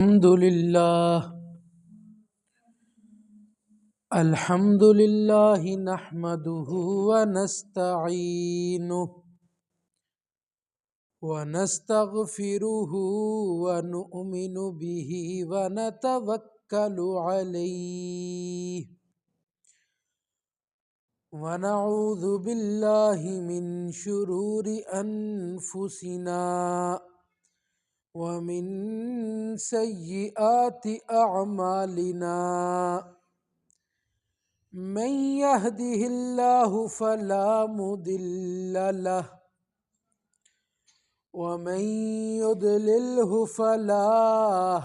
الحمد لله نحمده ونستعينه ونستغفره ونؤمن به ونتوكل عليه ونعوذ بالله من شرور أنفسنا ومن سيئات أعمالنا من يهده الله فلا مضل له ومن يضلله فلا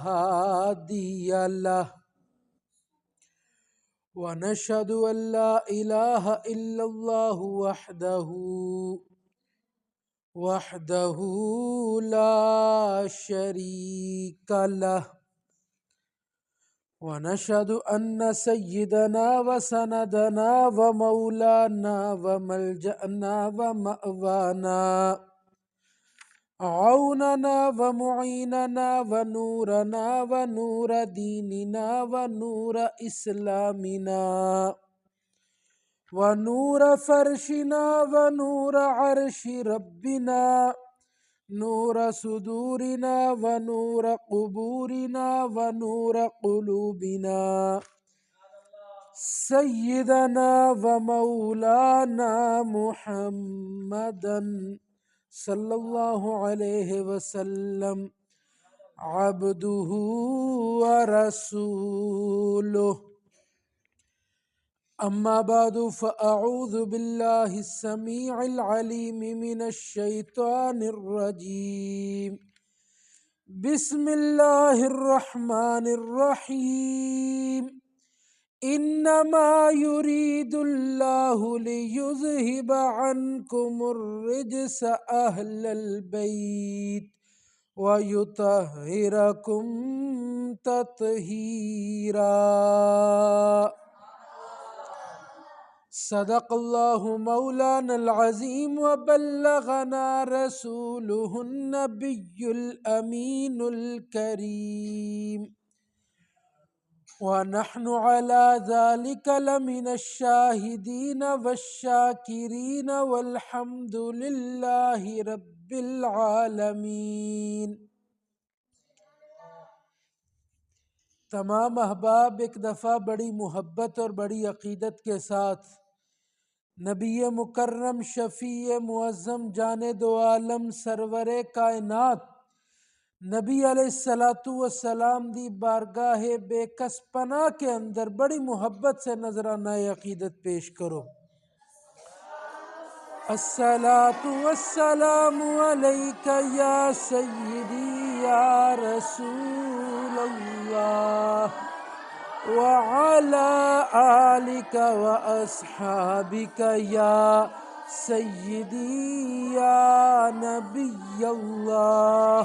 هادي له ونشهد أن لا إله إلا الله وحده لا شريك له ونشهد أن سيدنا وسندنا ومولانا وملجأنا ومأوانا عوننا ومعيننا ونورنا ونور ديننا ونور إسلامنا ونور فرشنا ونور عرش ربنا نور صدورنا ونور قبورنا ونور قلوبنا سيدنا ومولانا محمدا صلى الله عليه وسلم عبده ورسوله أما بعد فأعوذ بالله السميع العليم من الشيطان الرجيم بسم الله الرحمن الرحيم إنما يريد الله ليذهب عنكم الرجس أهل البيت ويطهركم تطهيرا صدق الله مولانا العظيم وبلغنا رسوله النبي الأمين الكريم ونحن على ذلك لمن الشاهدين والشاكرين والحمد لله رب العالمين۔ تمام احباب ایک دفعہ بڑی محبت اور بڑی عقیدت کے ساتھ نبی مکرم شفیع معظم جان دو عالم سرور کائنات نبی علیہ السلام دی بارگاہ بے کس پناہ کے اندر بڑی محبت سے نذرانہ عقیدت پیش کرو۔ الصلاۃ والسلام علیک یا سیدی یا رسول اللہ وعلی آلک واصحابک یا سیدی یا نبی اللہ۔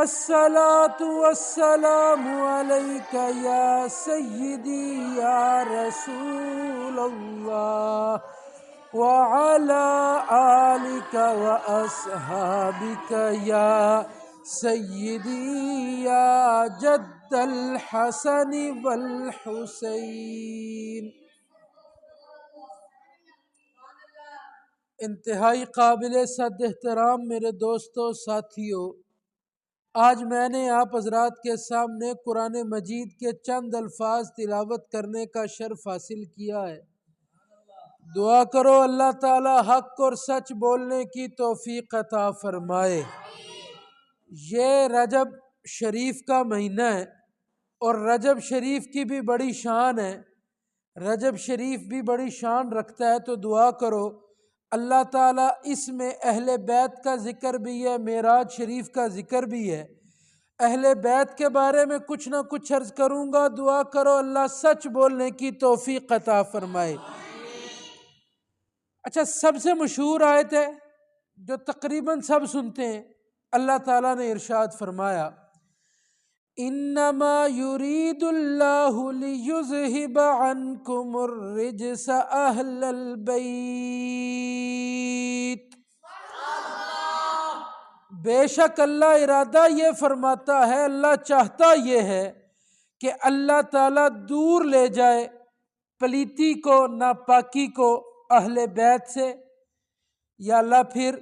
الصلاۃ والسلام علیک یا سیدی یا رسول اللہ وعلی آلک واصحابک یا سیدی یا جد الحسن والحسین۔ انتہائی قابل صد احترام میرے دوستوں ساتھیوں، آج میں نے آپ حضرات کے سامنے قرآن مجید کے چند الفاظ تلاوت کرنے کا شرف حاصل کیا ہے۔ دعا کرو اللہ تعالی حق اور سچ بولنے کی توفیق عطا فرمائے۔ یہ رجب شریف کا مہینہ ہے اور رجب شریف کی بھی بڑی شان ہے، رجب شریف بھی بڑی شان رکھتا ہے، تو دعا کرو اللہ تعالیٰ اس میں اہل بیت کا ذکر بھی ہے، معراج شریف کا ذکر بھی ہے۔ اہل بیت کے بارے میں کچھ نہ کچھ عرض کروں گا، دعا کرو اللہ سچ بولنے کی توفیق عطا فرمائے۔ اچھا، سب سے مشہور آیت ہے جو تقریباً سب سنتے ہیں، اللہ تعالیٰ نے ارشاد فرمایا انما یرید اللہ لیذہب عنکم الرجس اہل البیت، بے شک اللہ ارادہ یہ فرماتا ہے، اللہ چاہتا یہ ہے کہ اللہ تعالیٰ دور لے جائے پلیتی کو، ناپاکی کو اہل بیت سے. یا اللہ پھر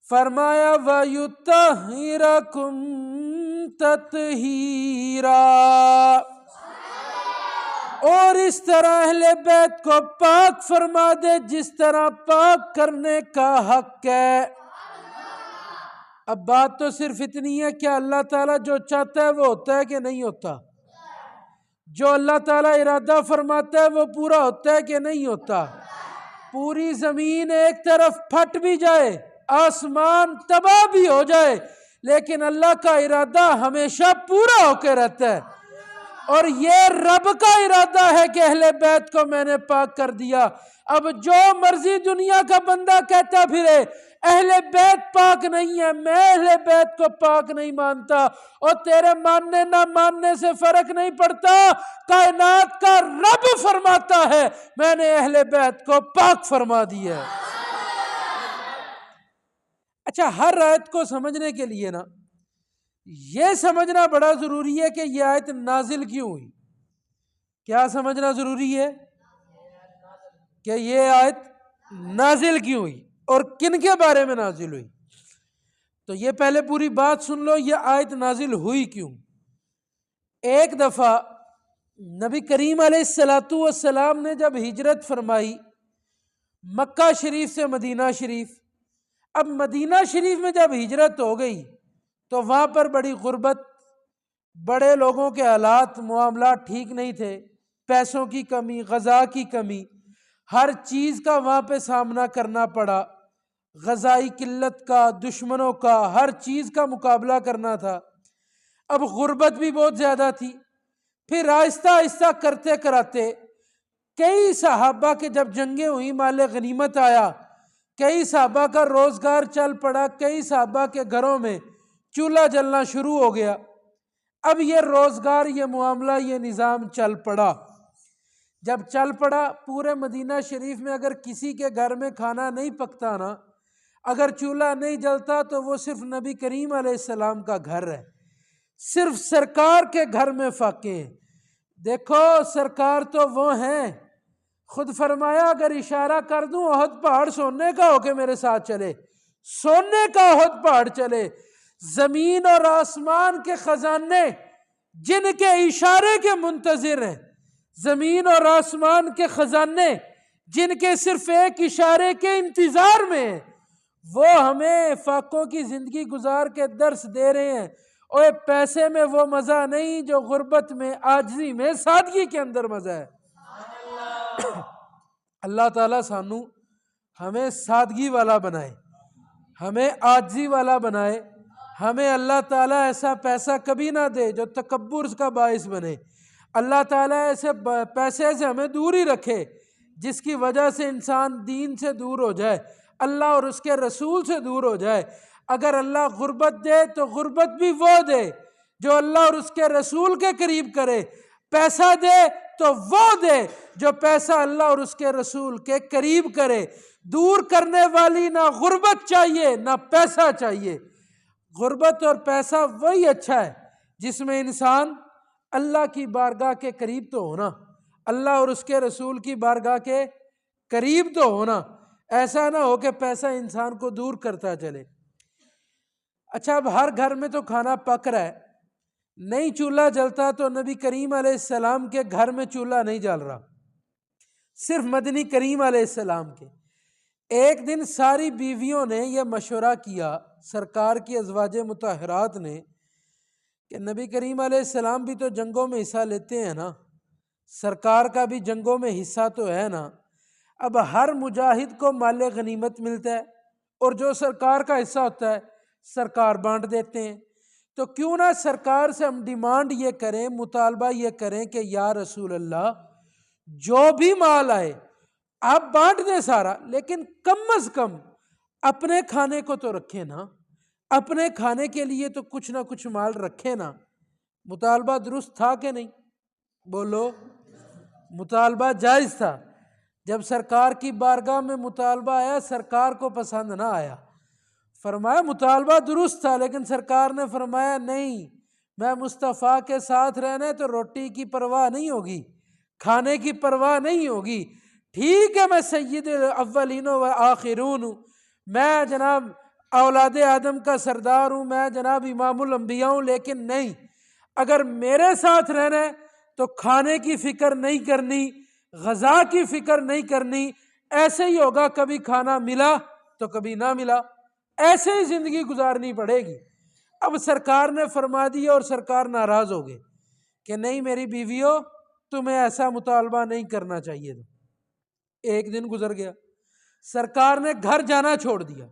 فرمایا وَيُطَهِّرَكُمْ تَطْهِيرًا، اور اس طرح اہل بیت کو پاک فرما دے جس طرح پاک کرنے کا حق ہے. اب بات تو صرف اتنی ہے کہ اللہ تعالیٰ جو چاہتا ہے وہ ہوتا ہے کہ نہیں ہوتا؟ جو اللہ تعالیٰ ارادہ فرماتا ہے وہ پورا ہوتا ہے کہ نہیں ہوتا؟ پوری زمین ایک طرف پھٹ بھی جائے، آسمان تباہ بھی ہو جائے، لیکن اللہ کا ارادہ ہمیشہ پورا ہو کے رہتا ہے. اور یہ رب کا ارادہ ہے کہ اہل بیت کو میں نے پاک کر دیا. اب جو مرضی دنیا کا بندہ کہتا پھرے اہل بیت پاک نہیں ہے، میں اہل بیت کو پاک نہیں مانتا، اور تیرے ماننے نہ ماننے سے فرق نہیں پڑتا. کائنات کا رب فرماتا ہے میں نے اہل بیت کو پاک فرما دیا ہے. اچھا، ہر آیت کو سمجھنے کے لیے نا یہ سمجھنا بڑا ضروری ہے کہ یہ آیت نازل کیوں ہوئی. کیا سمجھنا ضروری ہے؟ کہ یہ آیت نازل کیوں ہوئی اور کن کے بارے میں نازل ہوئی. تو یہ پہلے پوری بات سن لو، یہ آیت نازل ہوئی کیوں. ایک دفعہ نبی کریم علیہ السلام نے جب ہجرت فرمائی مکہ شریف سے مدینہ شریف، اب مدینہ شریف میں جب ہجرت ہو گئی تو وہاں پر بڑی غربت، بڑے لوگوں کے حالات معاملات ٹھیک نہیں تھے، پیسوں کی کمی، غذا کی کمی، ہر چیز کا وہاں پہ سامنا کرنا پڑا، غذائی قلت کا، دشمنوں کا، ہر چیز کا مقابلہ کرنا تھا. اب غربت بھی بہت زیادہ تھی. پھر آہستہ آہستہ کرتے کراتے کئی صحابہ کے جب جنگیں ہوئی مال غنیمت آیا، کئی صحابہ کا روزگار چل پڑا، کئی صحابہ کے گھروں میں چولہا جلنا شروع ہو گیا. اب یہ روزگار، یہ معاملہ، یہ نظام چل پڑا. جب چل پڑا پورے مدینہ شریف میں اگر کسی کے گھر میں کھانا نہیں پکتا نا، اگر چولہا نہیں جلتا تو وہ صرف نبی کریم علیہ السلام کا گھر ہے، صرف سرکار کے گھر میں فاقے ہیں. دیکھو سرکار تو وہ ہیں، خود فرمایا اگر اشارہ کر دوں احد پہاڑ سونے کا ہو کے میرے ساتھ چلے، سونے کا احد پہاڑ چلے. زمین اور آسمان کے خزانے جن کے اشارے کے منتظر ہیں، زمین اور آسمان کے خزانے جن کے صرف ایک اشارے کے انتظار میں ہیں، وہ ہمیں فاقوں کی زندگی گزار کے درس دے رہے ہیں. اور پیسے میں وہ مزہ نہیں جو غربت میں، عاجزی میں، سادگی کے اندر مزہ ہے. اللہ تعالیٰ سانو ہمیں سادگی والا بنائے، ہمیں عاجزی والا بنائے. ہمیں اللہ تعالیٰ ایسا پیسہ کبھی نہ دے جو تکبر کا باعث بنے. اللہ تعالیٰ ایسے پیسے سے ہمیں دور ہی رکھے جس کی وجہ سے انسان دین سے دور ہو جائے، اللہ اور اس کے رسول سے دور ہو جائے. اگر اللہ غربت دے تو غربت بھی وہ دے جو اللہ اور اس کے رسول کے قریب کرے، پیسہ دے تو وہ دے جو پیسہ اللہ اور اس کے رسول کے قریب کرے. دور کرنے والی نہ غربت چاہیے نہ پیسہ چاہیے. غربت اور پیسہ وہی اچھا ہے جس میں انسان اللہ کی بارگاہ کے قریب تو ہونا، اللہ اور اس کے رسول کی بارگاہ کے قریب تو ہونا، ایسا نہ ہو کہ پیسہ انسان کو دور کرتا چلے. اچھا، اب ہر گھر میں تو کھانا پک رہا ہے، نہیں چولہا جلتا تو نبی کریم علیہ السلام کے گھر میں چولہا نہیں جل رہا، صرف مدنی کریم علیہ السلام کے. ایک دن ساری بیویوں نے یہ مشورہ کیا، سرکار کی ازواج مطہرات نے، کہ نبی کریم علیہ السلام بھی تو جنگوں میں حصہ لیتے ہیں نا، سرکار کا بھی جنگوں میں حصہ تو ہے نا. اب ہر مجاہد کو مال غنیمت ملتا ہے اور جو سرکار کا حصہ ہوتا ہے سرکار بانٹ دیتے ہیں. تو کیوں نہ سرکار سے ہم ڈیمانڈ یہ کریں، مطالبہ یہ کریں کہ یا رسول اللہ جو بھی مال آئے آپ بانٹ دیں سارا، لیکن کم از کم اپنے کھانے کو تو رکھیں نا، اپنے کھانے کے لیے تو کچھ نہ کچھ مال رکھیں نا. مطالبہ درست تھا کہ نہیں؟ بولو. مطالبہ جائز تھا. جب سرکار کی بارگاہ میں مطالبہ آیا سرکار کو پسند نہ آیا، فرمایا مطالبہ درست تھا، لیکن سرکار نے فرمایا نہیں، میں مصطفیٰ کے ساتھ رہنا ہے تو روٹی کی پرواہ نہیں ہوگی، کھانے کی پرواہ نہیں ہوگی۔ ٹھیک ہے میں سید الاولین و آخرون ہوں، میں جناب اولاد آدم کا سردار ہوں، میں جناب امام الانبیاء ہوں، لیکن نہیں، اگر میرے ساتھ رہنا ہے تو کھانے کی فکر نہیں کرنی، غذا کی فکر نہیں کرنی، ایسے ہی ہوگا، کبھی کھانا ملا تو کبھی نہ ملا، ایسے ہی زندگی گزارنی پڑے گی۔ اب سرکار نے فرما دیا اور سرکار ناراض ہو گئے کہ نہیں میری بیویوں، تمہیں ایسا مطالبہ نہیں کرنا چاہیے تھا۔ ایک دن گزر گیا، سرکار نے گھر جانا چھوڑ دیا،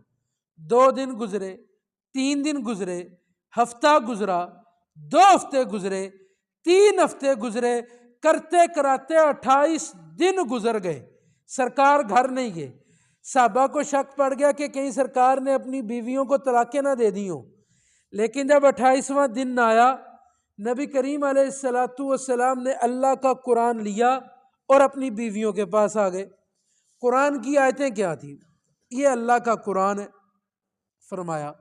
2 دن گزرے، 3 دن گزرے، ہفتہ گزرا، 2 ہفتے گزرے، 3 ہفتے گزرے، کرتے کراتے 28 دن گزر گئے، سرکار گھر نہیں گئے۔ صحابہ کو شک پڑ گیا کہ کہیں سرکار نے اپنی بیویوں کو طلاقیں نہ دے دی ہوں، لیکن جب 28واں دن آیا، نبی کریم علیہ السلام نے اللہ کا قرآن لیا اور اپنی بیویوں کے پاس آ گئے۔ قرآن کی آیتیں کیا تھی؟ یہ اللہ کا قرآن ہے۔ فرمایا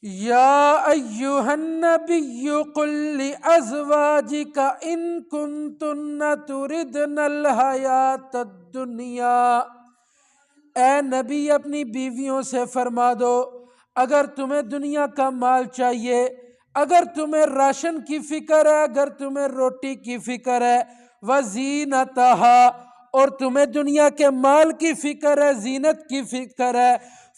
یا ایھا النبی قل لازواجک ان کنتن تردن الحیاۃ الدنیا، اے نبی اپنی بیویوں سے فرما دو اگر تمہیں دنیا کا مال چاہیے، اگر تمہیں راشن کی فکر ہے، اگر تمہیں روٹی کی فکر ہے، وزینتہا، اور تمہیں دنیا کے مال کی فکر ہے، زینت کی فکر ہے،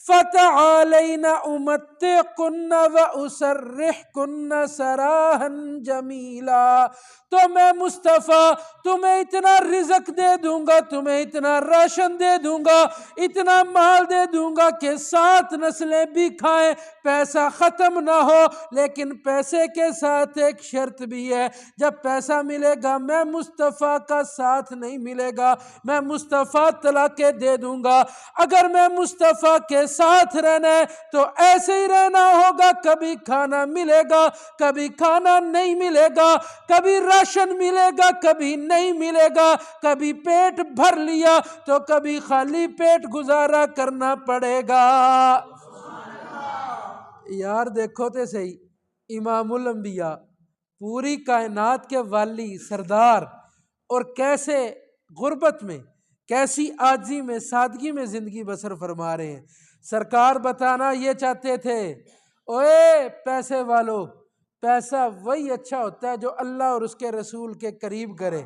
فتعالین امتعکن واسرحکن سراحا جمیلا، تو میں مصطفیٰ تمہیں اتنا رزق دے دوں گا، تمہیں اتنا راشن دے دوں گا، اتنا مال دے دوں گا کہ 7 نسلیں بھی کھائیں، پیسہ ختم نہ ہو۔ لیکن پیسے کے ساتھ ایک شرط بھی ہے، جب پیسہ ملے گا میں مصطفیٰ کا ساتھ نہیں ملے گا، میں مصطفیٰ طلاقیں دے دوں گا۔ اگر میں مصطفیٰ کے ساتھ رہنا ہے تو ایسے ہی رہنا ہوگا، کبھی کھانا ملے گا، کبھی کھانا نہیں ملے گا، کبھی راشن ملے گا، کبھی نہیں ملے گا، کبھی پیٹ بھر لیا تو کبھی خالی پیٹ گزارا کرنا پڑے گا۔ یار دیکھو تے صحیح، امام الانبیاء، پوری کائنات کے والی، سردار، اور کیسے غربت میں، کیسی عاجزی میں، سادگی میں زندگی بسر فرما رہے ہیں۔ سرکار بتانا یہ چاہتے تھے، اوے پیسے والو، پیسہ وہی اچھا ہوتا ہے جو اللہ اور اس کے رسول کے قریب کرے،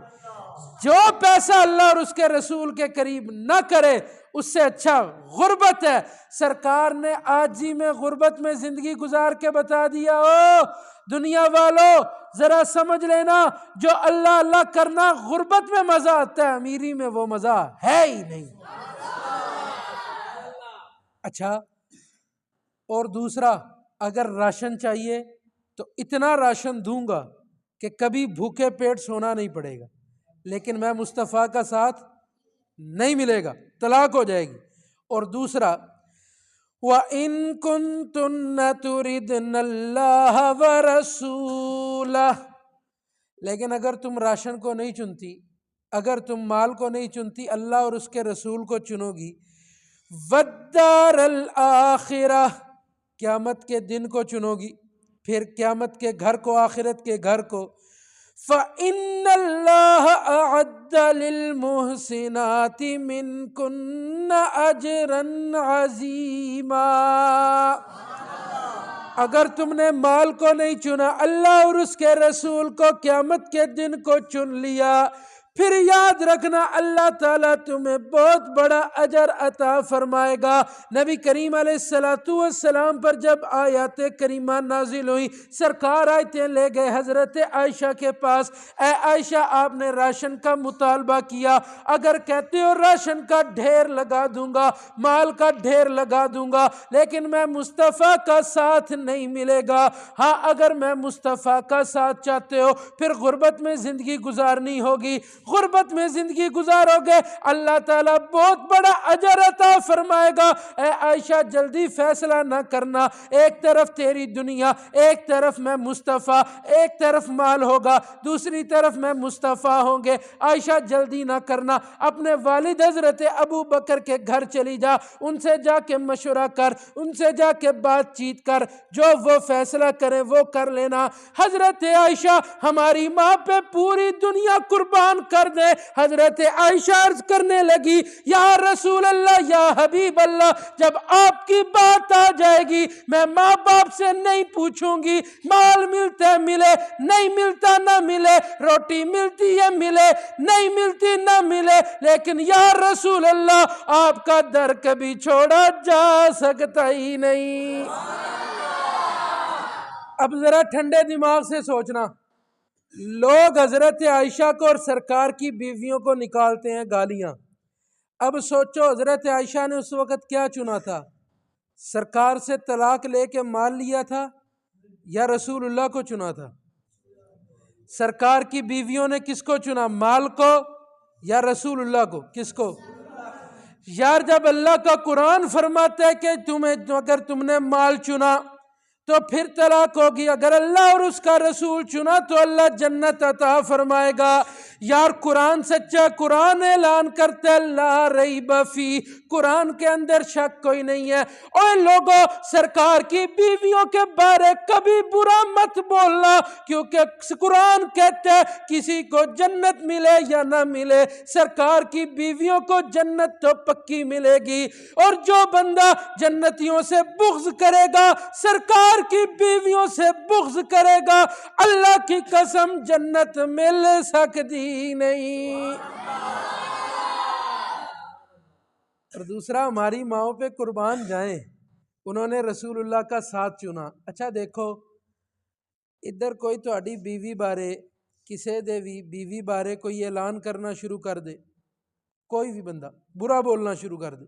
جو پیسہ اللہ اور اس کے رسول کے قریب نہ کرے اس سے اچھا غربت ہے۔ سرکار نے عاجزی میں، غربت میں زندگی گزار کے بتا دیا، او دنیا والو ذرا سمجھ لینا، جو اللہ اللہ کرنا غربت میں مزہ آتا ہے، امیری میں وہ مزہ ہے ہی نہیں۔ اچھا، اور دوسرا، اگر راشن چاہیے تو اتنا راشن دوں گا کہ کبھی بھوکے پیٹ سونا نہیں پڑے گا، لیکن میں مصطفیٰ کا ساتھ نہیں ملے گا، طلاق ہو جائے گی۔ اور دوسرا، وَإِن كُنتُنَّ تُرِدْنَ اللَّهَ وَرَسُولَهُ، لیکن اگر تم راشن کو نہیں چنتی، اگر تم مال کو نہیں چنتی، اللہ اور اس کے رسول کو چنو گی، وَالدَّارَ الْآخِرَةَ، قیامت کے دن کو چنو گی، پھر قیامت کے گھر کو، آخرت کے گھر کو، فَإِنَّ اللَّهَ أَعَدَّ لِلْمُحْسِنَاتِ مِنْكُنَّ أَجْرًا عَظِيمًا۔ اگر تم نے مال کو نہیں چنا، اللہ اور اس کے رسول کو، قیامت کے دن کو چن لیا، پھر یاد رکھنا اللہ تعالیٰ تمہیں بہت بڑا اجر عطا فرمائے گا۔ نبی کریم علیہ السلام پر جب آیات کریمہ نازل ہوئی، سرکار آیتیں لے گئے حضرت عائشہ کے پاس، اے عائشہ آپ نے راشن کا مطالبہ کیا، اگر کہتے ہو راشن کا ڈھیر لگا دوں گا، مال کا ڈھیر لگا دوں گا، لیکن میں مصطفیٰ کا ساتھ نہیں ملے گا۔ ہاں اگر میں مصطفیٰ کا ساتھ چاہتے ہو، پھر غربت میں زندگی گزارنی ہوگی، غربت میں زندگی گزارو گے اللہ تعالیٰ بہت بڑا اجر عطا فرمائے گا۔ اے عائشہ جلدی فیصلہ نہ کرنا، ایک طرف تیری دنیا، ایک طرف میں مصطفیٰ، ایک طرف مال ہوگا دوسری طرف میں مصطفیٰ ہوں گے۔ عائشہ جلدی نہ کرنا، اپنے والد حضرت ابو بکر کے گھر چلی جا، ان سے جا کے مشورہ کر، ان سے جا کے بات چیت کر، جو وہ فیصلہ کریں وہ کر لینا۔ حضرت عائشہ ہماری ماں پہ پوری دنیا قربان کر دے۔ حضرت عائشہ عرض کرنے لگی یا رسول اللہ یا حبیب اللہ، جب آپ کی بات آ جائے گی میں ماں باپ سے نہیں پوچھوں گی، مال ملتا ہے ملے، نہیں ملتا نہ ملے، روٹی ملتی ہے ملے، نہیں ملتی نہ ملے، لیکن یا رسول اللہ آپ کا در کبھی چھوڑا جا سکتا ہی نہیں۔ اب ذرا ٹھنڈے دماغ سے سوچنا، لوگ حضرت عائشہ کو اور سرکار کی بیویوں کو نکالتے ہیں گالیاں۔ اب سوچو حضرت عائشہ نے اس وقت کیا چنا تھا؟ سرکار سے طلاق لے کے مال لیا تھا یا رسول اللہ کو چنا تھا؟ سرکار کی بیویوں نے کس کو چنا، مال کو یا رسول اللہ کو؟ کس کو؟ یار جب اللہ کا قرآن فرماتا ہے کہ اگر تم نے مال چنا تو پھر طلاق ہوگی، اگر اللہ اور اس کا رسول چنا تو اللہ جنت عطا فرمائے گا۔ یار قرآن سچا، قرآن اعلان کرتا ہے لا ریب فی، قرآن کے اندر شک کوئی نہیں ہے۔ اوے لوگوں، سرکار کی بیویوں کے بارے کبھی برا مت بولنا، کیونکہ قرآن کہتا ہے کسی کو جنت ملے یا نہ ملے سرکار کی بیویوں کو جنت تو پکی ملے گی، اور جو بندہ جنتیوں سے بغض کرے گا، سرکار کی بیویوں سے بغض کرے گا، اللہ کی قسم جنت مل سکتی نہیں۔ اور دوسرا، ہماری ماؤں پہ قربان جائیں، انہوں نے رسول اللہ کا ساتھ چنا۔ اچھا دیکھو ادھر کوئی تہاڈی بیوی بارے، کسے دے بھی بیوی بارے کوئی اعلان کرنا شروع کر دے، کوئی بھی بندہ برا بولنا شروع کر دے،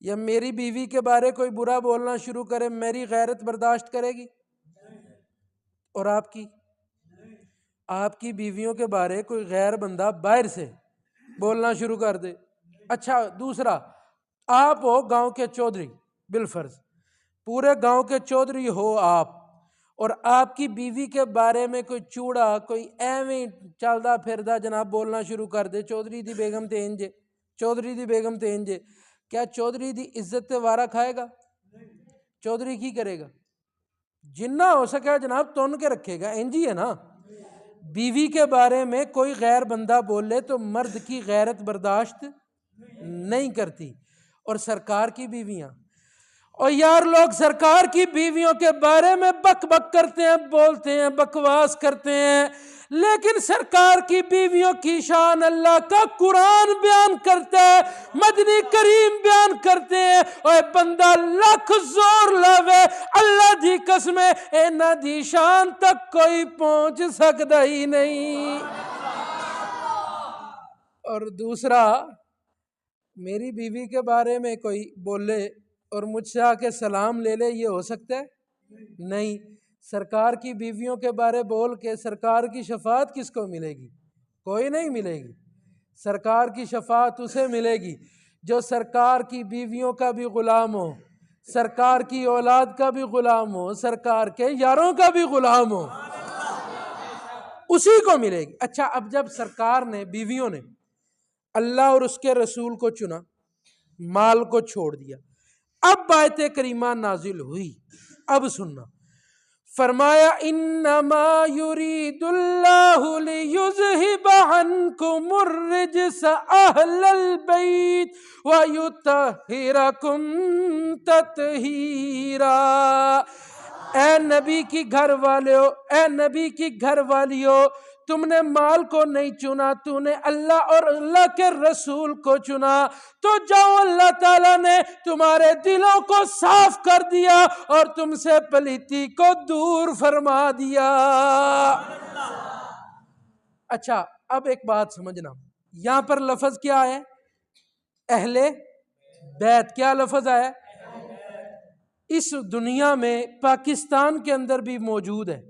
یا میری بیوی کے بارے کوئی برا بولنا شروع کرے، میری غیرت برداشت کرے گی؟ اور آپ کی بیویوں کے بارے کوئی غیر بندہ باہر سے بولنا شروع کر دے۔ اچھا دوسرا، آپ ہو گاؤں کے چودھری، بالفرض پورے گاؤں کے چودھری ہو آپ، اور آپ کی بیوی کے بارے میں کوئی چوڑا، کوئی ایویں چلدا پھردا جناب بولنا شروع کر دے، چودھری دی بیگم تے انجے، چودھری دی بیگم تے انجے، کیا چودھری دی عزت تے وارا کھائے گا؟ چودھری کی کرے گا؟ جنہ ہو سکے جناب تن کے رکھے گا، انجی ہے نا۔ بیوی کے بارے میں کوئی غیر بندہ بولے تو مرد کی غیرت برداشت نہیں کرتی، اور سرکار کی بیویاں، اور یار لوگ سرکار کی بیویوں کے بارے میں بک بک کرتے ہیں، بولتے ہیں، بکواس کرتے ہیں، لیکن سرکار کی بیویوں کی شان اللہ کا قرآن بیان کرتا ہے، مدنی کریم بیان کرتے ہیں۔ اور بندہ لاکھ زور لاوے اللہ دی قسم اینا دی شان تک کوئی پہنچ سکتا ہی نہیں۔ اور دوسرا، میری بیوی کے بارے میں کوئی بولے اور مجھ سے آ کے سلام لے لے، یہ ہو سکتا ہے؟ نہیں۔ سرکار کی بیویوں کے بارے بول کے سرکار کی شفاعت کس کو ملے گی؟ کوئی نہیں ملے گی۔ سرکار کی شفاعت اسے ملے گی جو سرکار کی بیویوں کا بھی غلام ہو، سرکار کی اولاد کا بھی غلام ہو، سرکار کے یاروں کا بھی غلام ہو، اسی کو ملے گی۔ اچھا اب جب سرکار نے، بیویوں نے اللہ اور اس کے رسول کو چنا، مال کو چھوڑ دیا، اب آیت کریمہ نازل ہوئی، اب سننا، فرمایا انما یرید اللہ لیذہب عنکم الرجس اہل البیت ویطہرکم تطہیرا۔ اے نبی کی گھر والو، اے نبی کی گھر والیو، تم نے مال کو نہیں چنا، تو نے اللہ اور اللہ کے رسول کو چنا، تو جاؤ اللہ تعالیٰ نے تمہارے دلوں کو صاف کر دیا اور تم سے پلیتی کو دور فرما دیا۔ اچھا اب ایک بات سمجھنا، یہاں پر لفظ کیا ہے؟ اہل بیت۔ کیا لفظ آیا؟ اس دنیا میں پاکستان کے اندر بھی موجود ہے،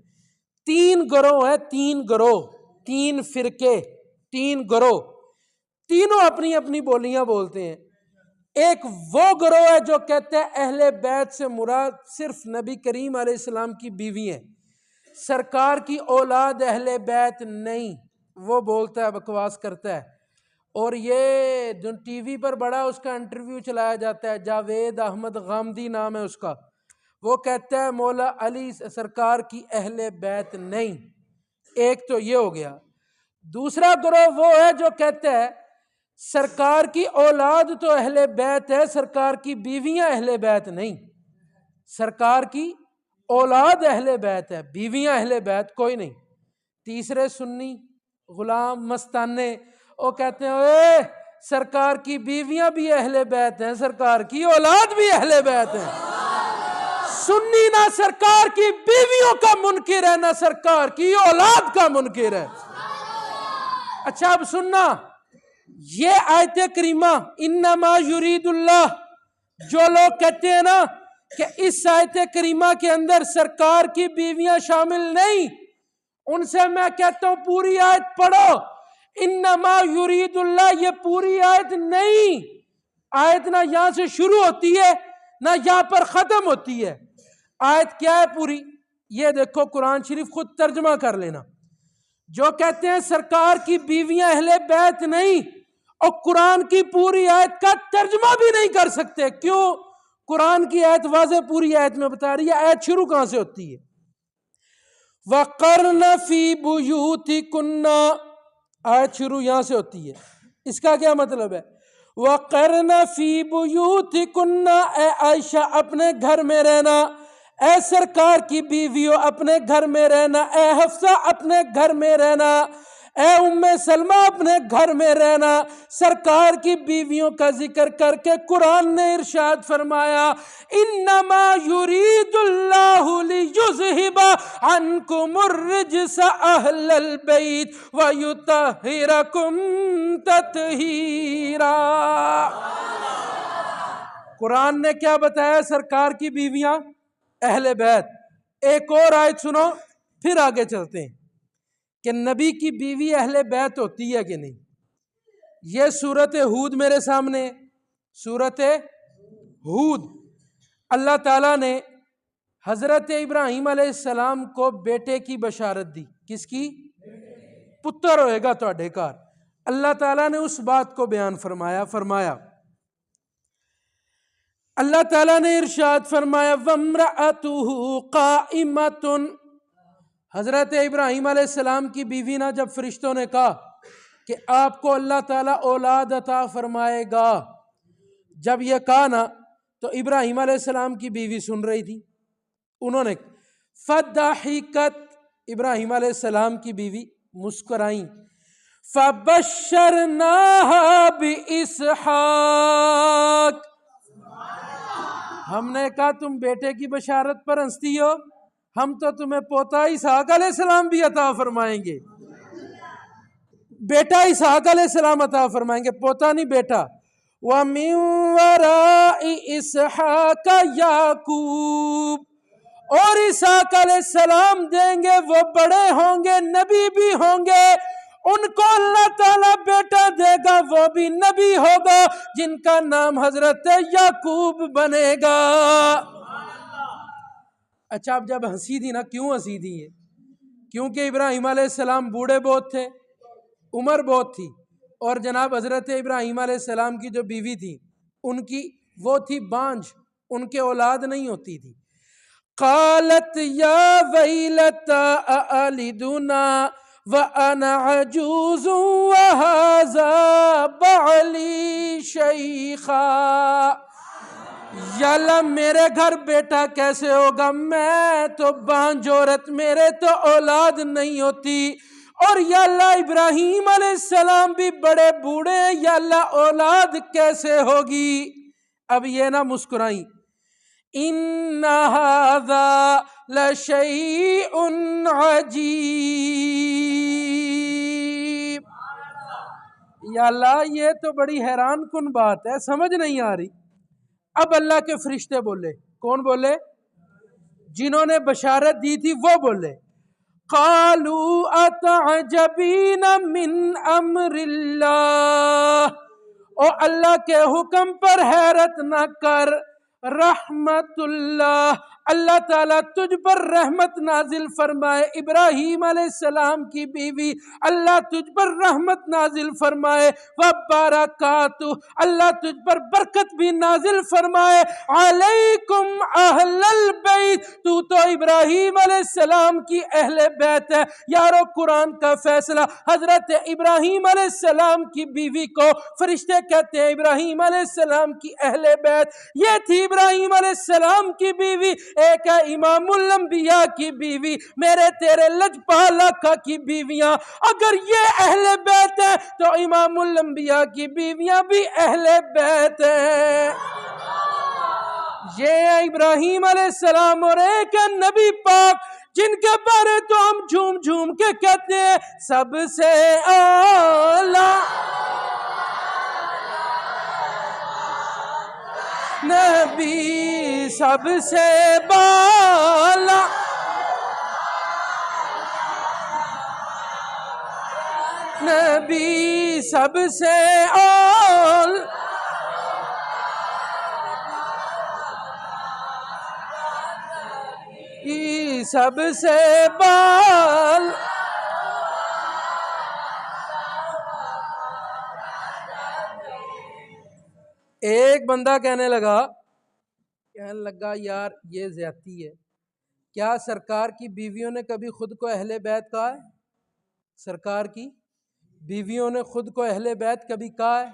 3 گروہ ہے، 3 گروہ، 3 فرقے، تین گروہ، تینوں اپنی اپنی بولیاں بولتے ہیں۔ ایک وہ گروہ ہے جو کہتے ہیں اہل بیت سے مراد صرف نبی کریم علیہ السلام کی بیوی ہیں، سرکار کی اولاد اہل بیت نہیں، وہ بولتا ہے، بکواس کرتا ہے۔ اور یہ جو ٹی وی پر بڑا اس کا انٹرویو چلایا جاتا ہے، جاوید احمد غامدی نام ہے اس کا، وہ کہتا ہے مولا علی سرکار کی اہل بیت نہیں۔ ایک تو یہ ہو گیا۔ دوسرا گروہ وہ ہے جو کہتا ہے سرکار کی اولاد تو اہل بیت ہے، سرکار کی بیویاں اہل بیت نہیں، سرکار کی اولاد اہل بیت ہے، بیویاں اہل بیت کوئی نہیں۔ تیسرے سنی غلام مستانے، وہ کہتے ہیں اے سرکار کی بیویاں بھی اہل بیت ہیں، سرکار کی اولاد بھی اہل بیت ہے۔ سنی نہ سرکار کی بیویوں کا منکر ہے، نہ سرکار کی اولاد کا منکر ہے۔ اچھا اب سننا، یہ آیت کریمہ انما یرید اللہ، جو لوگ کہتے ہیں نا کہ اس آیت کریمہ کے اندر سرکار کی بیویاں شامل نہیں، ان سے میں کہتا ہوں پوری آیت پڑھو۔ انما یرید اللہ، یہ پوری آیت نہیں، آیت نہ یہاں سے شروع ہوتی ہے نہ یہاں پر ختم ہوتی ہے۔ آیت کیا ہے پوری؟ یہ دیکھو، قرآن شریف خود ترجمہ کر لینا۔ جو کہتے ہیں سرکار کی بیویاں اہل بیت نہیں، اور قرآن کی پوری آیت کا ترجمہ بھی نہیں کر سکتے، کیوں؟ قرآن کی آیت واضح پوری آیت میں بتا رہی ہے، آیت شروع کہاں سے ہوتی ہے؟ وَقَرْنَ فِي بُيُوتِكُنَّ، آیت شروع یہاں سے ہوتی ہے۔ اس کا کیا مطلب ہے؟ وَقَرْنَ فِي بُيُوتِكُنَّ، اے عائشہ اپنے گھر میں رہنا، اے سرکار کی بیویوں اپنے گھر میں رہنا، اے حفصہ اپنے گھر میں رہنا، اے ام سلمہ اپنے گھر میں رہنا۔ سرکار کی بیویوں کا ذکر کر کے قرآن نے ارشاد فرمایا انما یرید اللہ لیذہب عنکم الرجس اہل البیت ویطہرکم تطہیرا۔ قرآن نے کیا بتایا؟ سرکار کی بیویاں اہل بیت۔ ایک اور آیت سنو پھر آگے چلتے ہیں کہ نبی کی بیوی اہل بیت ہوتی ہے کہ نہیں۔ یہ سورت ہود میرے سامنے، سورت ہود، اللہ تعالیٰ نے حضرت ابراہیم علیہ السلام کو بیٹے کی بشارت دی۔ کس کی؟ پتر ہوئے گا تواڈے گھر۔ اللہ تعالیٰ نے اس بات کو بیان فرمایا اللہ تعالیٰ نے ارشاد فرمایا وَامْرَأَتُهُ قَائِمَةٌ، حضرت ابراہیم علیہ السلام کی بیوی نے جب فرشتوں نے کہا کہ آپ کو اللہ تعالیٰ اولاد عطا فرمائے گا، جب یہ کہا نا تو ابراہیم علیہ السلام کی بیوی سن رہی تھی، انہوں نے فَضَحِكَتْ، ابراہیم علیہ السلام کی بیوی مسکرائیں، فَبَشَّرْنَاهَا بِإِسْحَاقَ، ہم نے کہا تم بیٹے کی بشارت پر ہنستی ہو، ہم تو تمہیں پوتا اسحاق علیہ السلام بھی عطا فرمائیں گے، بیٹا اسحاق علیہ السلام عطا فرمائیں گے، پوتا نہیں بیٹا۔ وَمِن وَرَاءِ إِسْحَاقَ يَعْقُوبَ، اور اسحاق علیہ السلام دیں گے، وہ بڑے ہوں گے، نبی بھی ہوں گے، ان کو اللہ تعالیٰ بیٹا دے گا، وہ بھی نبی ہوگا جن کا نام حضرت یعقوب بنے گا۔ اچھا اب جب ہنسی تھی نا، کیوں ہنسی تھی یہ؟ کیونکہ ابراہیم علیہ السلام بوڑھے بہت تھے، عمر بہت تھی، اور جناب حضرت ابراہیم علیہ السلام کی جو بیوی تھی ان کی وہ تھی بانجھ، ان کے اولاد نہیں ہوتی تھی۔ قالت یا ویلتا اَأَلِدُنَا وَأَنَا عَجُوزٌ وَهَذَا بَعْلِي شَيْخًا، یا اللہ میرے گھر بیٹا کیسے ہوگا، میں تو بانجھ عورت، میرے تو اولاد نہیں ہوتی، اور یا اللہ ابراہیم علیہ السلام بھی بڑے بوڑھے ہیں، یا اللہ اولاد کیسے ہوگی؟ اب یہ نہ مسکرائیں، ان ھذا لشیء عجیب، یا اللہ یہ تو بڑی حیران کن بات ہے، سمجھ نہیں آ رہی۔ اب اللہ کے فرشتے بولے، کون بولے؟ جنہوں نے بشارت دی تھی وہ بولے، قالوا اتعجبین من امر اللہ، او اللہ کے حکم پر حیرت نہ کر، رحمت اللہ، اللہ تعالیٰ تجھ پر رحمت نازل فرمائے، ابراہیم علیہ السلام کی بیوی، اللہ تجھ پر رحمت نازل فرمائے، وبرکاتہ، اللہ تجھ پر برکت بھی نازل فرمائے، علیکم اہل البیت، تو ابراہیم علیہ السلام کی اہل بیت ہے۔ یارو قرآن کا فیصلہ، حضرت ابراہیم علیہ السلام کی بیوی کو فرشتے کہتے ہیں ابراہیم علیہ السلام کی اہل بیت، یہ تھی ابراہیم علیہ السلام کی بیوی، ایک ہے امام الانبیاء کی بیوی، میرے تیرے لجپال آقا کی بیویاں، اگر یہ اہل بیت ہیں تو امام الانبیاء کی بیویاں بھی اہل بیت ہیں۔ یہ ہے ابراہیم علیہ السلام، اور ایک ہے نبی پاک جن کے بارے تو ہم جھوم جھوم کے کہتے ہیں سب سے اعلیٰ نبی، سب سے بالا نبی، سب سے اعلیٰ سب سے بال۔ ایک بندہ کہنے لگا یار یہ زیادتی ہے، کیا سرکار کی بیویوں نے کبھی خود کو اہل بیت کہا ہے؟ سرکار کی بیویوں نے خود کو اہل بیت کبھی کہا ہے؟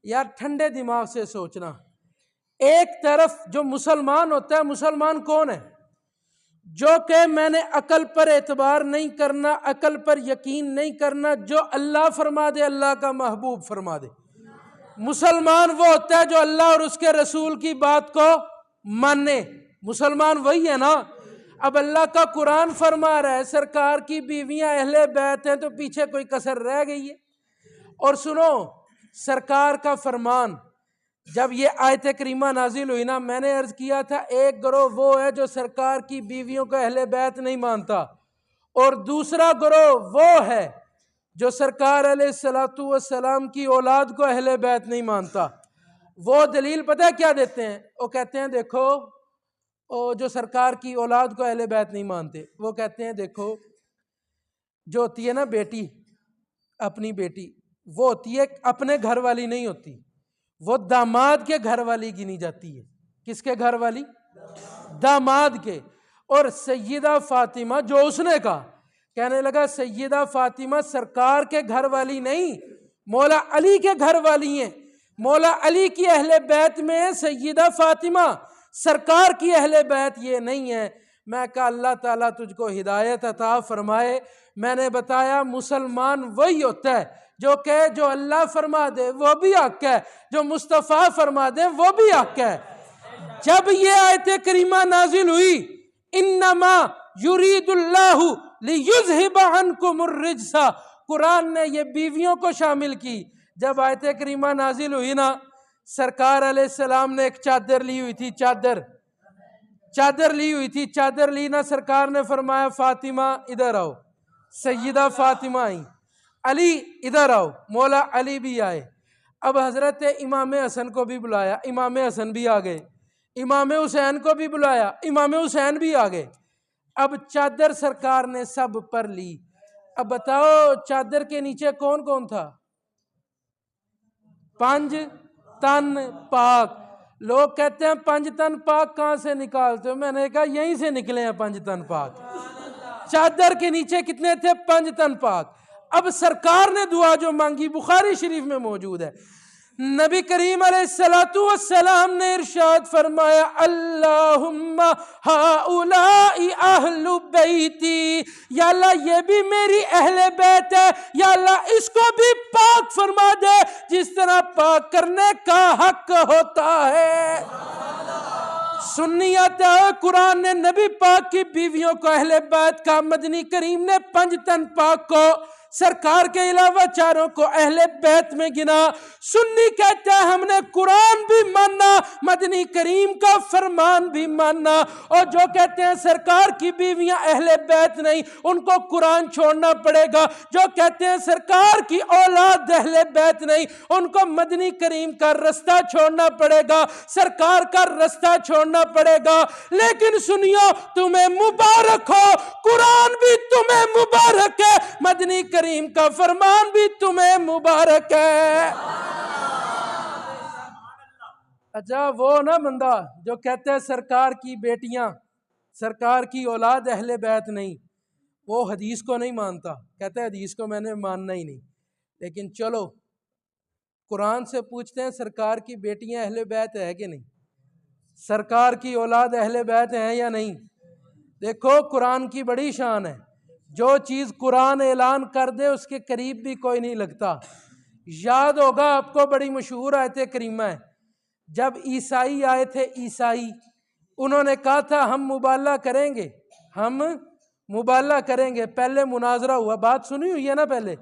یار ٹھنڈے دماغ سے سوچنا، ایک طرف جو مسلمان ہوتا ہے، مسلمان کون ہے؟ جو کہ میں نے عقل پر اعتبار نہیں کرنا، عقل پر یقین نہیں کرنا، جو اللہ فرما دے اللہ کا محبوب فرما دے۔ مسلمان وہ ہوتا ہے جو اللہ اور اس کے رسول کی بات کو مانے، مسلمان وہی ہے نا۔ اب اللہ کا قرآن فرما رہا ہے سرکار کی بیویاں اہل بیت ہیں، تو پیچھے کوئی کسر رہ گئی ہے؟ اور سنو، سرکار کا فرمان جب یہ آیت کریمہ نازل ہوئی نا، میں نے عرض کیا تھا ایک گروہ وہ ہے جو سرکار کی بیویوں کو اہل بیت نہیں مانتا، اور دوسرا گروہ وہ ہے جو سرکار علیہ السلام کی اولاد کو اہل بیت نہیں مانتا۔ وہ دلیل پتہ کیا دیتے ہیں؟ وہ کہتے ہیں دیکھو، جو سرکار کی اولاد کو اہل بیت نہیں مانتے، وہ کہتے ہیں دیکھو جو ہوتی ہے نا بیٹی، اپنی بیٹی وہ ہوتی ہے اپنے گھر والی نہیں ہوتی، وہ داماد کے گھر والی گنی جاتی ہے۔ کس کے گھر والی؟ داماد کے۔ اور سیدہ فاطمہ جو اس نے کہا، کہنے لگا سیدہ فاطمہ سرکار کے گھر والی نہیں، مولا علی کے گھر والی ہیں، مولا علی کی اہل بیت میں ہے سیدہ فاطمہ، سرکار کی اہل بیت یہ نہیں ہے۔ میں کہا اللہ تعالیٰ تجھ کو ہدایت عطا فرمائے۔ میں نے بتایا مسلمان وہی ہوتا ہے جو کہ جو اللہ فرما دے وہ بھی حق ہے، جو مصطفیٰ فرما دے وہ بھی حق ہے۔ جب یہ آیت کریمہ نازل ہوئی انما یرید اللہ لیذہب عنکم الرجس، قرآن نے یہ بیویوں کو شامل کی۔ جب آیت کریمہ نازل ہوئی نا، سرکار علیہ السلام نے ایک چادر لی ہوئی تھی، چادر لی ہوئی تھی، چادر لی نا، سرکار نے فرمایا فاطمہ ادھر آؤ، سیدہ فاطمہ آئیں، علی ادھر آؤ، مولا علی بھی آئے۔ اب حضرت امام حسن کو بھی بلایا، امام حسن بھی آ گئے، امام حسین کو بھی بلایا، امام حسین بھی آ گئے۔ اب چادر سرکار نے سب پر لی۔ اب بتاؤ چادر کے نیچے کون کون تھا؟ 5 تن پاک۔ لوگ کہتے ہیں 5 تن پاک کہاں سے نکالتے ہو؟ میں نے کہا یہیں سے نکلے ہیں 5 تن پاک۔ چادر کے نیچے کتنے تھے؟ 5 تن پاک۔ اب سرکار نے دعا جو مانگی بخاری شریف میں موجود ہے، نبی کریم علیہ السلام نے ارشاد فرمایا اللہم ہؤلاء اہل بیتی، یا اللہ یہ بھی میری اہل بیت ہے، یا اللہ اس کو بھی پاک فرما دے جس طرح پاک کرنے کا حق ہوتا ہے۔ سنیت قرآن نے نبی پاک کی بیویوں کو اہل بیت کا، مدنی کریم نے 5 تن پاک کو سرکار کے علاوہ چاروں کو اہل بیت میں گنا۔ سنی کہتا ہے ہم نے قرآن بھی ماننا، مدنی کریم کا فرمان بھی ماننا، اور جو کہتے ہیں سرکار کی بیویاں اہل بیت نہیں ان کو قرآن چھوڑنا پڑے گا، جو کہتے ہیں سرکار کی اولاد اہل بیت نہیں ان کو مدنی کریم کا رستہ چھوڑنا پڑے گا، سرکار کا رستہ چھوڑنا پڑے گا۔ لیکن سنیو، تمہیں مبارک ہو، قرآن بھی تمہیں مبارک ہے، مدنی کریم کا فرمان بھی تمہیں مبارک ہے۔ اچھا وہ نہ بندہ جو کہتا ہے سرکار کی بیٹیاں، سرکار کی اولاد اہل بیت نہیں، وہ حدیث کو نہیں مانتا، کہتا ہے حدیث کو میں نے ماننا ہی نہیں۔ لیکن چلو قرآن سے پوچھتے ہیں سرکار کی بیٹیاں اہل بیت ہے کہ نہیں، سرکار کی اولاد اہل بیت ہیں یا نہیں؟ دیکھو قرآن کی بڑی شان ہے، جو چیز قرآن اعلان کر دے اس کے قریب بھی کوئی نہیں لگتا۔ یاد ہوگا آپ کو، بڑی مشہور آیت کریمہ ہے، جب عیسائی آئے تھے، عیسائی انہوں نے کہا تھا ہم مبالغہ کریں گے، ہم مبالغہ کریں گے، پہلے مناظرہ ہوا، بات سنی ہوئی ہے نا پہلے؟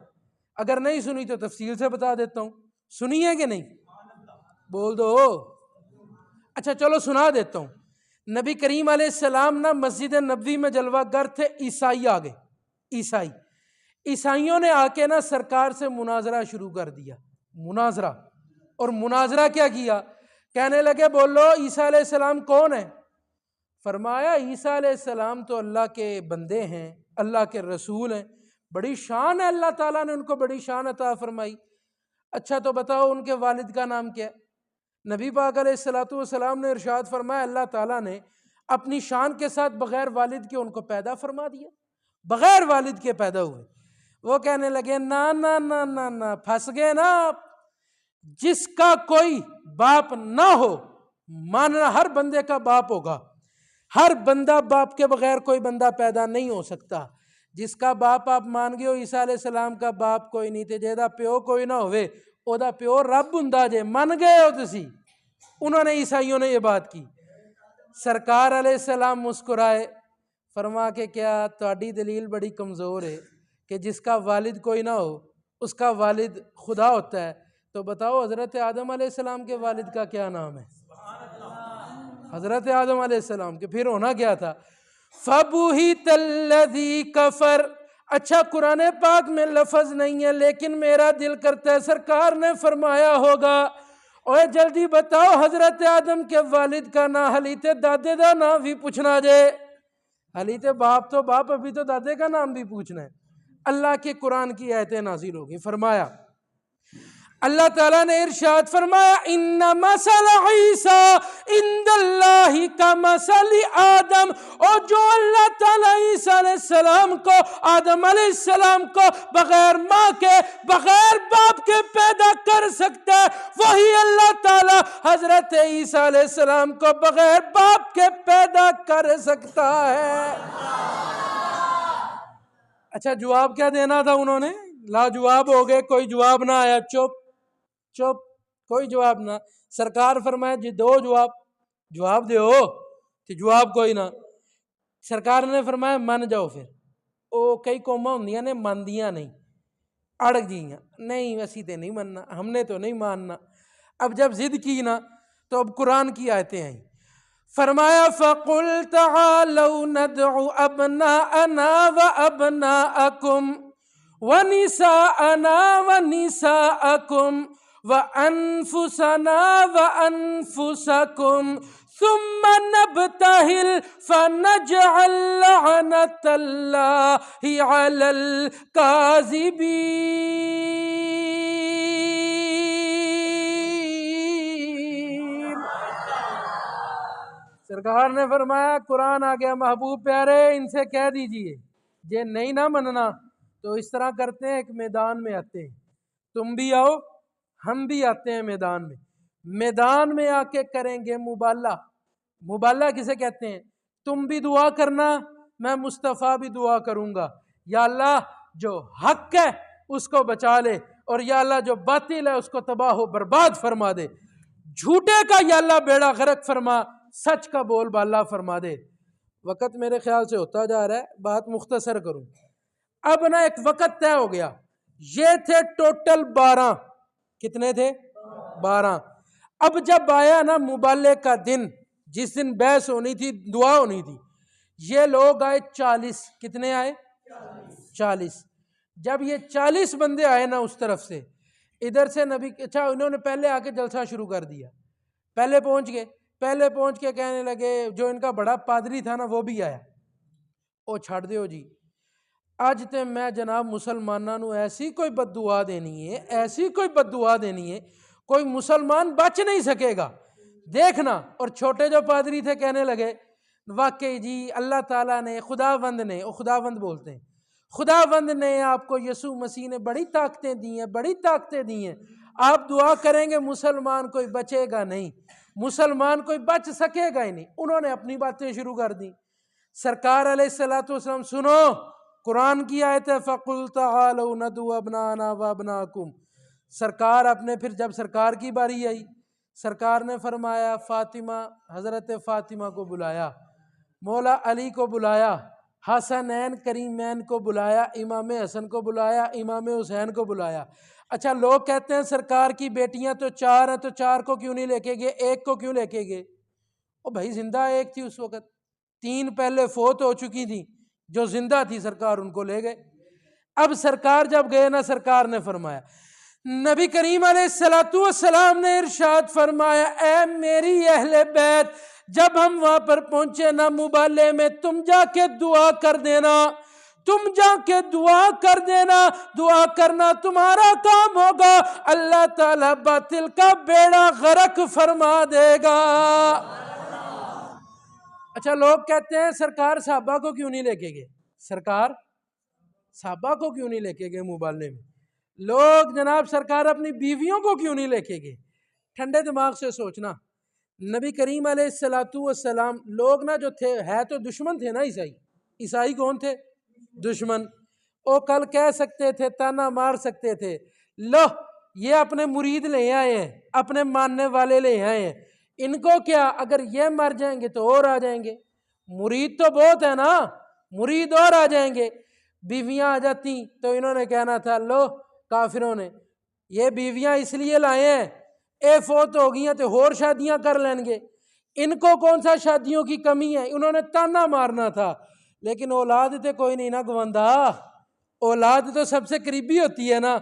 اگر نہیں سنی تو تفصیل سے بتا دیتا ہوں، سنی ہے کہ نہیں؟ بول دو۔ اچھا چلو سنا دیتا ہوں۔ نبی کریم علیہ السلام نا مسجد نبوی میں جلوہ گر تھے، عیسائی آ گئے، عیسائیوں نے آ کے نا سرکار سے مناظرہ شروع کر دیا، مناظرہ۔ اور مناظرہ کیا کیا؟ کہنے لگے بولو عیسیٰ علیہ السلام کون ہے؟ فرمایا عیسیٰ علیہ السلام تو اللہ کے بندے ہیں، اللہ کے رسول ہیں، بڑی شان ہے، اللہ تعالیٰ نے ان کو بڑی شان عطا فرمائی۔ اچھا تو بتاؤ ان کے والد کا نام کیا ہے؟ نبی پاک علیہ السلام نے ارشاد فرمایا اللہ تعالیٰ نے اپنی شان کے ساتھ بغیر والد کے ان کو پیدا فرما دیا، بغیر والد کے پیدا ہوئے۔ وہ کہنے لگے نا نا نا نا نا، پھنس گئے نا آپ۔ جس کا کوئی باپ نہ ہو، ماننا ہر بندے کا باپ ہوگا، ہر بندہ باپ کے بغیر کوئی بندہ پیدا نہیں ہو سکتا۔ جس کا باپ آپ مان گئے ہو عیسیٰ علیہ السلام کا باپ کوئی نہیں تے، جیدہ پیو کوئی نہ ہوئے او دا پیو رب ہوندا جے، من گئے ہو تسی۔ انہوں نے عیسائیوں نے یہ بات کی۔ سرکار علیہ السلام مسکرائے، فرما کے کیا تہاڈی دلیل بڑی کمزور ہے کہ جس کا والد کوئی نہ ہو اس کا والد خدا ہوتا ہے، تو بتاؤ حضرت آدم علیہ السلام کے والد کا کیا نام ہے؟ حضرت آدم علیہ السلام کے، پھر ہونا کیا تھا؟ فَبُهِتَ الَّذِي كَفَرَ۔ اچھا قرآن پاک میں لفظ نہیں ہے لیکن میرا دل کرتا ہے سرکار نے فرمایا ہوگا۔ اوے جلدی بتاؤ حضرت آدم کے والد کا نام، حلیتے دادے دا نام بھی پوچھنا جے، حلیتے باپ تو باپ، ابھی تو دادے کا نام بھی پوچھنا ہے۔ اللہ کے قرآن کی آیتیں نازل ہوگی، فرمایا اللہ تعالیٰ نے ارشاد فرمایا ان مثل عیسیٰ عند اللہ کا مثل آدم، اور جو اللہ تعالیٰ عیسیٰ علیہ السلام کو، آدم علیہ السلام کو بغیر ماں کے، بغیر باپ کے پیدا کر سکتا ہے، وہی اللہ تعالیٰ حضرت عیسیٰ علیہ السلام کو بغیر باپ کے پیدا کر سکتا ہے۔ اچھا جواب کیا دینا تھا انہوں نے؟ لاجواب ہو گئے، کوئی جواب نہ آیا، چپ چپ، کوئی جواب نہ۔ سرکار فرمایا جی دو جواب دے ہو تو جواب کوئی نہ۔ سرکار نے فرمایا من جاؤ پھر۔ او کئی قوماں ہوندیاں نے ماندیاں نہیں، اڑ جیاں، نہیں اسی تے نہیں مننا، ہم نے تو نہیں ماننا۔ اب جب ضد کی نا تو اب قرآن کی آیتیں آئیں، فرمایا فَقُلْ تَعَالَوْا نَدْعُ أَبْنَاءَنَا وَأَبْنَاءَكُمْ وَنِسَاءَنَا وَنِسَاءَكُمْ وَأَنفُسَنَا وَأَنفُسَكُمْ ثُمَّ نَبْتَهِلْ فَنَجْعَلْ لَعْنَةَ اللَّهِ عَلَى الْكَاذِبِينَ۔ سرکار نے فرمایا قرآن آ گیا محبوب پیارے، ان سے کہہ دیجئے یہ نہیں نہ مننا تو اس طرح کرتے ہیں، ایک میدان میں آتے ہیں، تم بھی آؤ ہم بھی آتے ہیں میدان میں، میدان میں آ کے کریں گے مبالغہ۔ مبالغہ کسے کہتے ہیں؟ تم بھی دعا کرنا، میں مصطفیٰ بھی دعا کروں گا، یا اللہ جو حق ہے اس کو بچا لے، اور یا اللہ جو باطل ہے اس کو تباہ و برباد فرما دے، جھوٹے کا یا اللہ بیڑا غرق فرما، سچ کا بول بالا فرما دے۔ وقت میرے خیال سے ہوتا جا رہا ہے، بات مختصر کروں۔ اب نا ایک وقت طے ہو گیا، یہ تھے ٹوٹل 12، کتنے تھے؟ 12۔ اب جب آیا نا مبالغے کا دن، جس دن بحث ہونی تھی، دعا ہونی تھی، یہ لوگ آئے 40۔ کتنے آئے؟ 40۔ جب یہ 40 بندے آئے نا اس طرف سے، ادھر سے نبی، اچھا انہوں نے پہلے آ کے جلسہ شروع کر دیا، پہلے پہنچ کے کہنے لگے، جو ان کا بڑا پادری تھا نا وہ بھی آیا، او چھڑ دیو جی، اج تے میں جناب مسلماناں نو ایسی کوئی بد دعا دینی ہے، ایسی کوئی بد دعا دینی ہے، کوئی مسلمان بچ نہیں سکے گا، دیکھنا۔ اور چھوٹے جو پادری تھے کہنے لگے واقعی جی اللہ تعالیٰ نے، خداوند نے، وہ خداوند بولتے ہیں، خداوند نے آپ کو، یسوع مسیح نے بڑی طاقتیں دی ہیں، بڑی طاقتیں دی ہیں، آپ دعا کریں گے مسلمان کوئی بچے گا نہیں، مسلمان کوئی بچ سکے گا ہی نہیں۔ انہوں نے اپنی باتیں شروع کر دی۔ سرکار علیہ الصلوۃ والسلام، سنو قرآن کی آیت ہے، فَقُلْ تَعَالَوْا نَدْعُ أَبْنَاءَنَا وَأَبْنَاءَكُمْ۔ سرکار اپنے، پھر جب سرکار کی باری آئی، سرکار نے فرمایا فاطمہ، حضرت فاطمہ کو بلایا، مولا علی کو بلایا، حسنین کریمین کو بلایا، امام حسن کو بلایا، امام حسین کو بلایا۔ اچھا لوگ کہتے ہیں سرکار کی بیٹیاں تو 4 ہیں، تو 4 کو کیوں نہیں لے کے گئے، 1 کو کیوں لے کے گئے؟ او بھائی زندہ 1 تھی اس وقت، 3 پہلے فوت ہو چکی تھی، جو زندہ تھی سرکار ان کو لے گئے۔ اب سرکار جب گئے نا، سرکار نے فرمایا، نبی کریم علیہ الصلوۃ والسلام نے ارشاد فرمایا، اے میری اہل بیت، جب ہم وہاں پر پہنچے نا مبالے میں، تم جا کے دعا کر دینا، تم جا کے دعا کر دینا، دعا کرنا تمہارا کام ہوگا، اللہ تعالیٰ باطل کا بیڑا غرق فرما دے گا۔ اچھا لوگ کہتے ہیں سرکار صحابہ کو کیوں نہیں لے کے گئے، سرکار صحابہ کو کیوں نہیں لے کے گئے مبالے میں؟ لوگ جناب سرکار اپنی بیویوں کو کیوں نہیں لے کے گئے؟ ٹھنڈے دماغ سے سوچنا، نبی کریم علیہ الصلوۃ والسلام، لوگ نا جو تھے، ہے تو دشمن تھے نا، عیسائی کون تھے؟ دشمن۔ او کل کہہ سکتے تھے، تانا مار سکتے تھے، لو یہ اپنے مرید لے آئے ہیں، اپنے ماننے والے لے آئے ہیں، ان کو کیا، اگر یہ مر جائیں گے تو اور آ جائیں گے، مرید تو بہت ہے نا، مرید اور آ جائیں گے۔ بیویاں آ جاتی تو انہوں نے کہنا تھا، لو کافروں نے یہ بیویاں اس لیے لائے ہیں، اے فوت ہو گئی ہیں تو اور شادیاں کر لیں گے، ان کو کون سا شادیوں کی کمی ہے، انہوں نے تانا مارنا تھا۔ لیکن اولاد تے کوئی نہیں نا گواندا، اولاد تو سب سے قریبی ہوتی ہے نا۔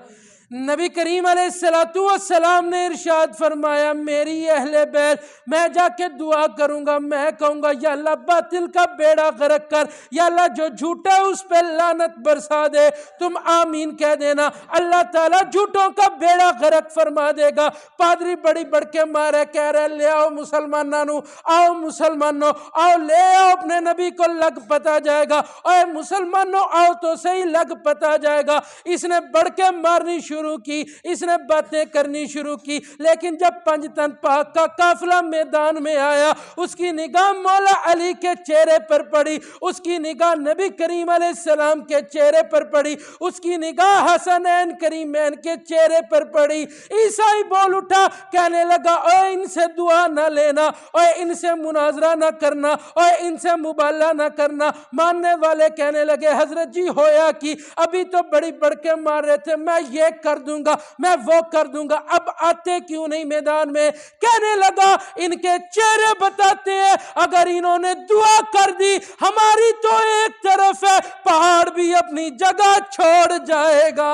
نبی کریم علیہ الصلوۃ والسلام نے ارشاد فرمایا، میری اہل بیت، میں جا کے دعا کروں گا، میں کہوں گا یا اللہ باطل کا بیڑا غرق کر، یا اللہ جو جھوٹا ہے اس پہ لعنت برسا دے، تم آمین کہہ دینا، اللہ تعالیٰ جھوٹوں کا بیڑا غرق فرما دے گا۔ پادری بڑی بڑھ کے مارے، کہہ رہے لے آؤ مسلمانوں، آؤ مسلمانوں، آؤ لے آؤ اپنے نبی کو، لگ پتا جائے گا، اے مسلمانوں آؤ تو صحیح، لگ پتا جائے گا۔ اس نے بڑھ کے مارنی شروع کی، اس نے باتیں کرنی شروع کی، لیکن جب پنجتن پاک کا قافلہ میدان میں آیا، اس کی نگاہ مولا علی کے چہرے پر پڑی، اس کی نگاہ نبی کریم علیہ السلام کے چہرے پر پڑی، اس کی نگاہ حسنین کریمین کے چہرے پر پڑی۔ عیسائی بول اٹھا، کہنے لگا، اے ان سے دعا نہ لینا، اے ان سے مناظرہ نہ کرنا، اے ان سے مبالغہ نہ کرنا۔ ماننے والے کہنے لگے، حضرت جی ہویا کی، ابھی تو بڑی بڑھ کے مار رہے تھے، میں یہ کر دوں گا، میں وہ کر دوں گا، اب آتے کیوں نہیں میدان میں؟ کہنے لگا، ان کے چہرے بتاتے ہیں، اگر انہوں نے دعا کر دی، ہماری تو ایک طرف ہے، پہاڑ بھی اپنی جگہ چھوڑ جائے گا۔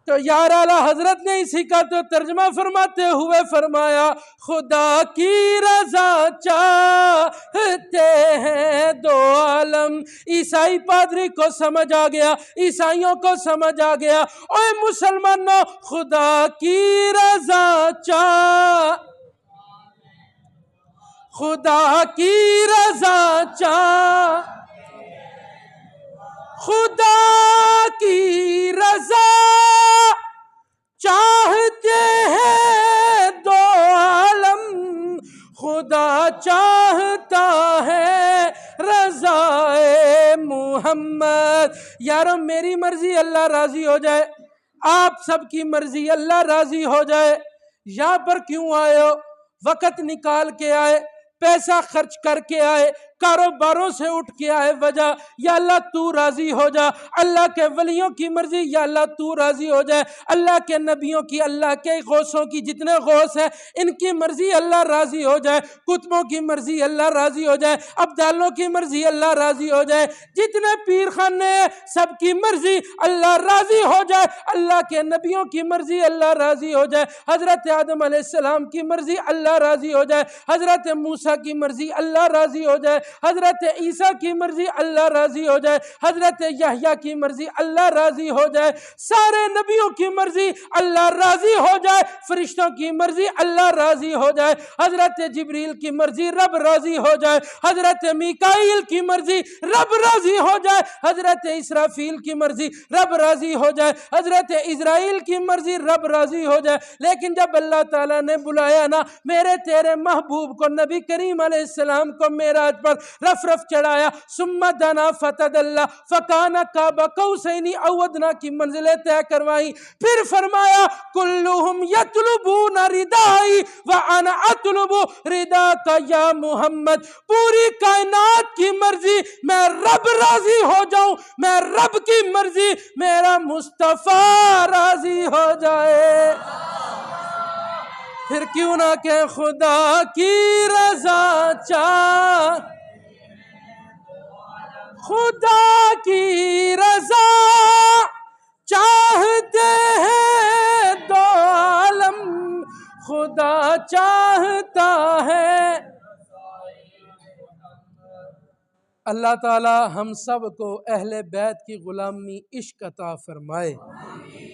تو یار اعلیٰ حضرت نے اسی کا تو ترجمہ فرماتے ہوئے فرمایا، خدا کی رضا چاہتے ہیں دو عالم۔ عیسائی پادری کو سمجھ آ گیا، عیسائیوں کو سمجھ آ گیا، اے مسلمانوں خدا کی رضا خدا کی رضا خدا کی رضا چاہتے ہیں دو عالم، خدا چاہتا ہے رضائے محمد۔ یارو میری مرضی اللہ راضی ہو جائے، آپ سب کی مرضی اللہ راضی ہو جائے۔ یہاں پر کیوں آئے ہو؟ وقت نکال کے آئے، پیسہ خرچ کر کے آئے، کاروباروں سے اٹھ کے آئے وجہ یا اللہ تو راضی ہو جا، اللہ کے ولیوں کی مرضی یا اللہ تو راضی ہو جائے، اللہ کے نبیوں کی، اللہ کے غوثوں کی جتنے غوث ہیں ان کی مرضی اللہ راضی ہو جائے، کتبوں کی مرضی اللہ راضی ہو جائے، ابدالوں کی مرضی اللہ راضی ہو جائے، جتنے پیر خانے ہیں سب کی مرضی اللہ راضی ہو جائے، اللہ کے نبیوں کی مرضی اللہ راضی ہو جائے، حضرت آدم علیہ السلام کی مرضی اللہ راضی ہو جائے، حضرت موسیٰ کی مرضی اللہ راضی ہو جائے، حضرت عیسیٰ کی مرضی اللہ راضی ہو جائے، حضرت یحییٰ کی مرضی اللہ راضی ہو جائے، سارے نبیوں کی مرضی اللہ راضی ہو جائے، فرشتوں کی مرضی اللہ راضی ہو جائے، حضرت جبریل کی مرضی رب راضی ہو جائے، حضرت میکائیل کی مرضی رب راضی ہو جائے، حضرت اسرافیل کی مرضی رب راضی ہو جائے، حضرت اسرائیل کی مرضی رب راضی ہو جائے۔ لیکن جب اللہ تعالیٰ نے بلایا نا میرے تیرے محبوب کو، نبی کریم علیہ السلام کو معراج پر رف رف چڑھایا، ثم دنا فتدلی فکان قاب قوسین او ادنی کی منزلیں طے کروائی، پھر فرمایا کلہم یطلبون ردائی وانا اطلب رداک یا محمد، پوری کائنات کی مرضی میں رب راضی ہو جاؤں، میں رب کی مرضی میرا مصطفیٰ راضی ہو جائے، پھر کیوں نہ کہ خدا کی رضا چاہ، خدا کی رضا چاہتے ہیں دو عالم، خدا چاہتا ہے۔ اللہ تعالی ہم سب کو اہل بیت کی غلامی عشق عطا فرمائے،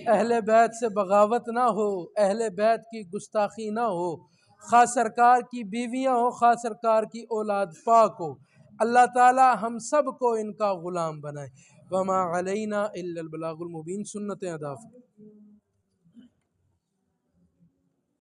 اہل بیت سے بغاوت نہ ہو، اہل بیت کی گستاخی نہ ہو، خاص سرکار کی بیویاں ہو، خاص سرکار کی اولاد پاک ہو، اللہ تعالی ہم سب کو ان کا غلام بنائے۔ وما علینا الا البلاغ المبین، سنتیں ادا فرمائے۔